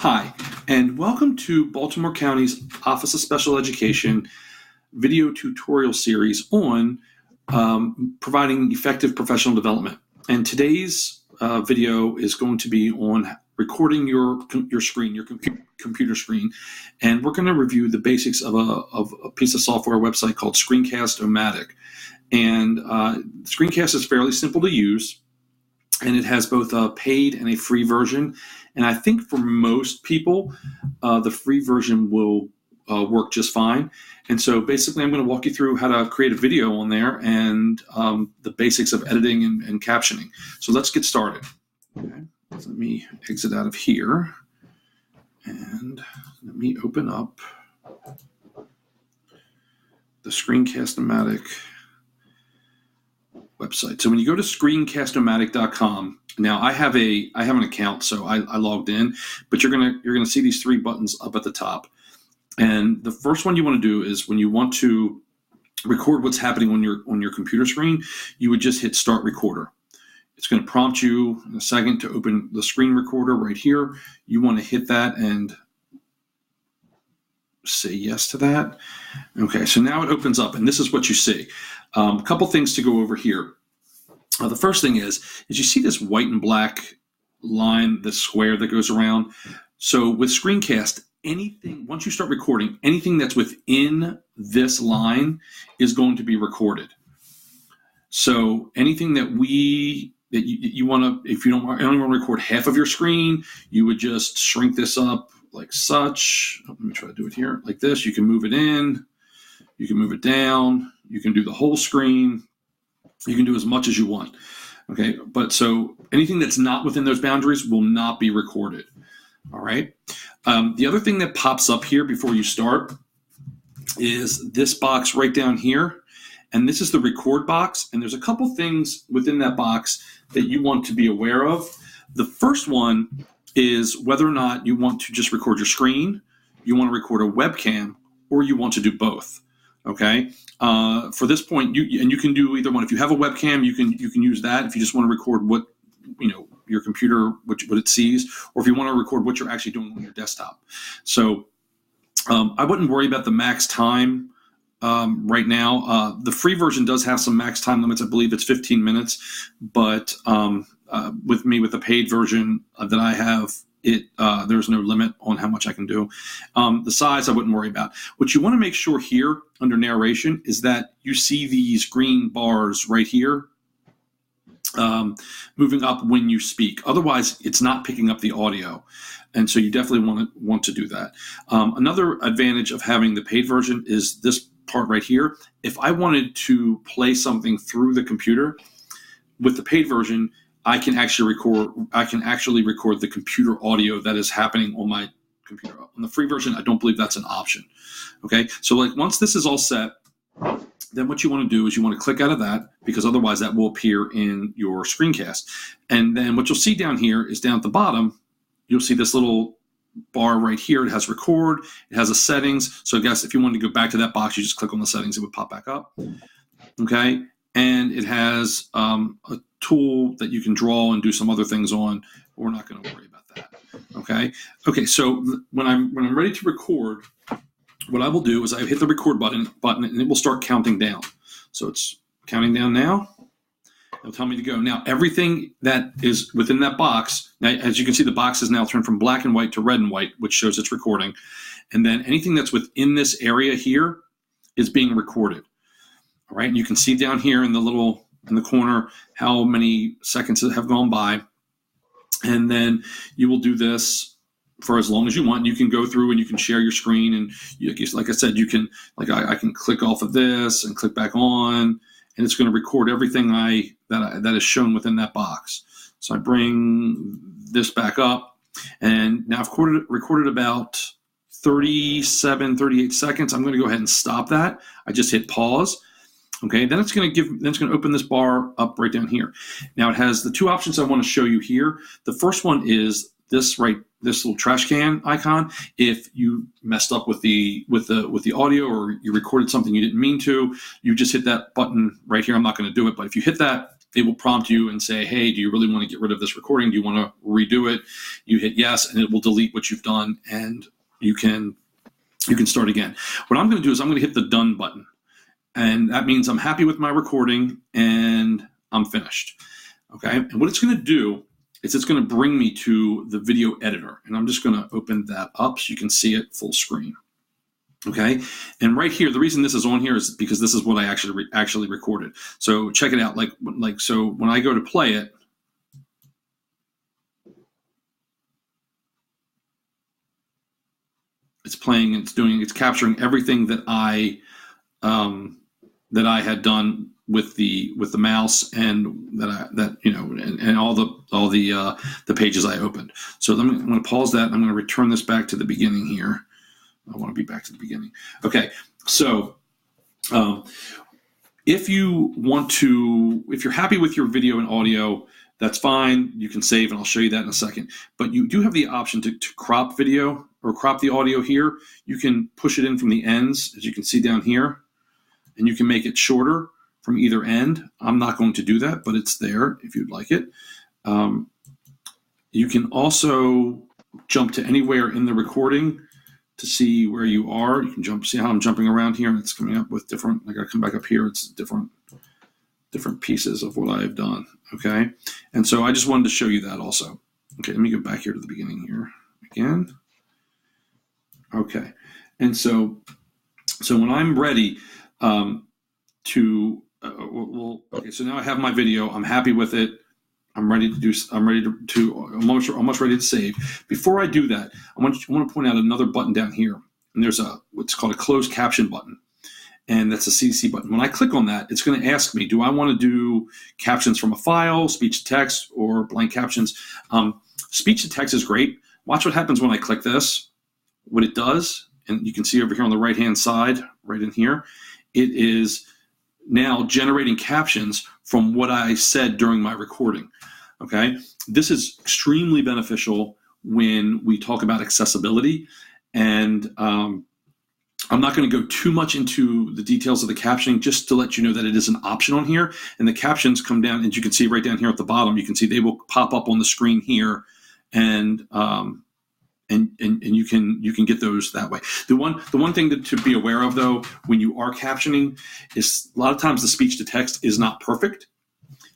Hi, and welcome to Baltimore County's Office of Special Education video tutorial series on providing effective professional development. And today's video is going to be on recording your screen, your computer screen, and we're going to review the basics of a piece of software website called Screencast. And Screencast is fairly simple to use, and it has both a paid and a free version. And I think for most people, the free version will work just fine. And so basically, I'm going to walk you through how to create a video on there and the basics of editing and captioning. So let's get started. Okay. So let me exit out of here and let me open up the Screencast-O-Matic website. So when you go to screencast-o-matic.com, now I have an account, so I logged in, but you're gonna see these three buttons up at the top. And the first one you want to do is when you want to record what's happening on your computer screen, you would just hit Start Recorder. It's going to prompt you in a second to open the screen recorder right here. You want to hit that and say yes to that. Okay, so now it opens up, and this is what you see. A couple things to go over here. The first thing is you see this white and black line, this square that goes around. So with Screencast, once you start recording, anything that's within this line is going to be recorded. So anything that you want to, if you don't only want to record half of your screen, you would just shrink this up like such. Let me try to do it here like this. You can move it in, you can move it down, you can do the whole screen, you can do as much as you want. Okay, but so anything that's not within those boundaries will not be recorded. All right. The other thing that pops up here before you start is this box right down here. And this is the record box. And there's a couple things within that box that you want to be aware of. The first one is whether or not you want to just record your screen, you want to record a webcam, or you want to do both. Okay. For this point, you can do either one. If you have a webcam, you can use that. If you just want to record what your computer, what it sees, or if you want to record what you're actually doing on your desktop. So I wouldn't worry about the max time right now. The free version does have some max time limits. I believe it's 15 minutes, but with the paid version that I have, there's no limit on how much I can do. The size I wouldn't worry about. What you want to make sure here under narration is that you see these green bars right here moving up when you speak. Otherwise, it's not picking up the audio. And so you definitely want to do that. Another advantage of having the paid version is this part right here. If I wanted to play something through the computer with the paid version, I can actually record the computer audio that is happening on my computer. On the free version, I don't believe that's an option. Okay, so like once this is all set, then what you want to do is you want to click out of that, because otherwise that will appear in your screencast. And then what you'll see down here is down at the bottom, you'll see this little bar right here. It has record, it has a settings. So I guess if you wanted to go back to that box, you just click on the settings, it would pop back up. Okay, and it has a tool that you can draw and do some other things on. But we're not going to worry about that. Okay. So when I'm ready to record, what I will do is I hit the record button and it will start counting down. So it's counting down now. It'll tell me to go. Now, everything that is within that box, now, as you can see, the box is now turned from black and white to red and white, which shows it's recording. And then anything that's within this area here is being recorded. All right. And you can see down here in the corner how many seconds have gone by. And then you will do this for as long as you want. You can go through and you can share your screen, and like I said, you can I can click off of this and click back on, and it's going to record everything that is shown within that box. So I bring this back up, and now I've recorded about 38 seconds. I'm going to go ahead and stop that. I just hit pause. Okay, then it's going to open this bar up right down here. Now it has the two options I want to show you here. The first one is this little trash can icon. If you messed up with the audio, or you recorded something you didn't mean to, you just hit that button right here. I'm not going to do it, but if you hit that, it will prompt you and say, hey, do you really want to get rid of this recording? Do you want to redo it? You hit yes, and it will delete what you've done, and you can start again. What I'm going to do is I'm going to hit the done button. And that means I'm happy with my recording and I'm finished. Okay. And what it's going to do is it's going to bring me to the video editor. And I'm just going to open that up so you can see it full screen. Okay. And right here, the reason this is on here is because this is what I actually recorded. So check it out. So when I go to play it, it's playing, it's capturing everything that I had done with the mouse, and and all the pages I opened. So I'm going to pause that. I'm going to return this back to the beginning here. I want to be back to the beginning. Okay, so if you're happy with your video and audio, that's fine. You can save, and I'll show you that in a second. But you do have the option to crop video or crop the audio here. You can push it in from the ends, as you can see down here, and you can make it shorter from either end. I'm not going to do that, but it's there if you'd like it. You can also jump to anywhere in the recording to see where you are. You can see how I'm jumping around here, and it's coming up with different, I got to come back up here. It's different pieces of what I've done. Okay. And so I just wanted to show you that also. Okay. Let me go back here to the beginning here again. Okay. And so when I'm ready, okay, so now I have my video. I'm happy with it. I'm almost ready to save. Before I do that, I want to point out another button down here. And there's what's called a closed caption button. And that's a CC button. When I click on that, it's going to ask me, do I want to do captions from a file, speech to text, or blank captions? Speech to text is great. Watch what happens when I click this. What it does, and you can see over here on the right-hand side, right in here, it is now generating captions from what I said during my recording. Okay, this is extremely beneficial when we talk about accessibility, and I'm not going to go too much into the details of the captioning, just to let you know that it is an option on here, and the captions come down, and you can see right down here at the bottom, you can see they will pop up on the screen here, and you can get those that way. The one thing to be aware of, though, when you are captioning, is a lot of times the speech to text is not perfect.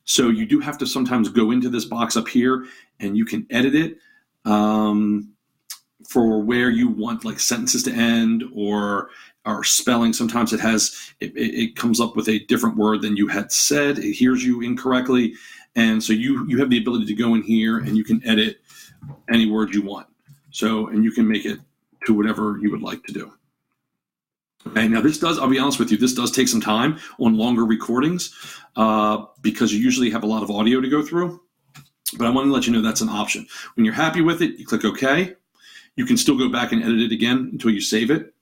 So you do have to sometimes go into this box up here, and you can edit it for where you want like sentences to end or spelling. Sometimes it comes up with a different word than you had said. It hears you incorrectly, and so you have the ability to go in here and you can edit any word you want. So, and you can make it to whatever you would like to do. Okay, now I'll be honest with you, this does take some time on longer recordings because you usually have a lot of audio to go through. But I want to let you know that's an option. When you're happy with it, you click OK. You can still go back and edit it again until you save it.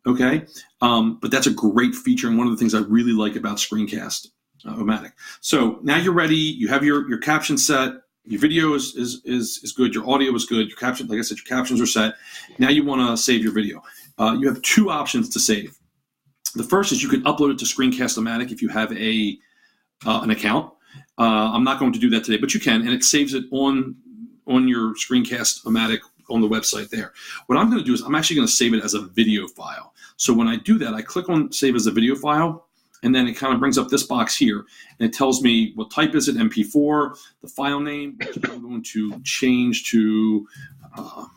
Okay, but that's a great feature and one of the things I really like about Screencast O-matic. So now you're ready. You have your caption set. Your video is good. Your audio is good. Your caption, like I said, your captions are set. Now you want to save your video. You have two options to save. The first is you can upload it to Screencast O-matic if you have an account. I'm not going to do that today, but you can, and it saves it on your Screencast O-matic on the website there. What I'm going to do is I'm actually going to save it as a video file. So when I do that, I click on Save as a Video File, and then it kind of brings up this box here, and it tells me what type is it, MP4, the file name, which I'm going to change to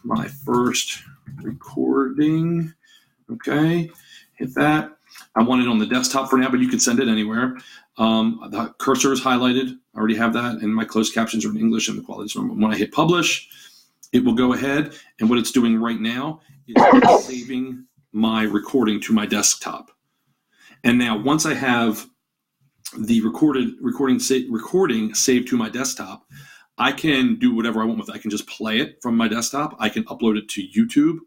my first recording. Okay, hit that. I want it on the desktop for now, but you can send it anywhere. The cursor is highlighted. I already have that, and my closed captions are in English, and the quality is normal. When I hit Publish, it will go ahead, and what it's doing right now is saving my recording to my desktop. And now, once I have the recording saved to my desktop, I can do whatever I want with it. I can just play it from my desktop. I can upload it to YouTube.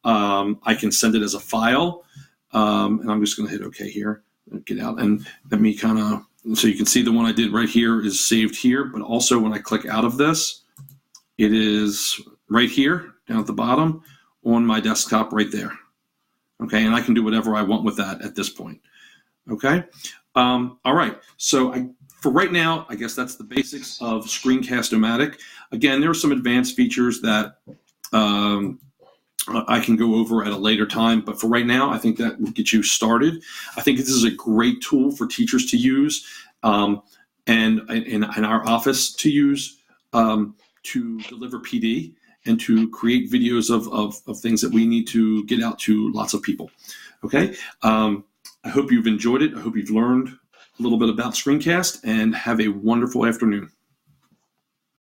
I can send it as a file. And I'm just going to hit OK here. Get out. And let me so you can see the one I did right here is saved here. But also when I click out of this, it is right here down at the bottom on my desktop right there. Okay. And I can do whatever I want with that at this point. Okay. All right. So I for right now, I guess that's the basics of Screencast-O-Matic. Again, there are some advanced features that I can go over at a later time, but for right now, I think that will get you started. I think this is a great tool for teachers to use, and in our office to use, to deliver PD and to create videos of things that we need to get out to lots of people. Okay, I hope you've enjoyed it. I hope you've learned a little bit about Screencast, and have a wonderful afternoon.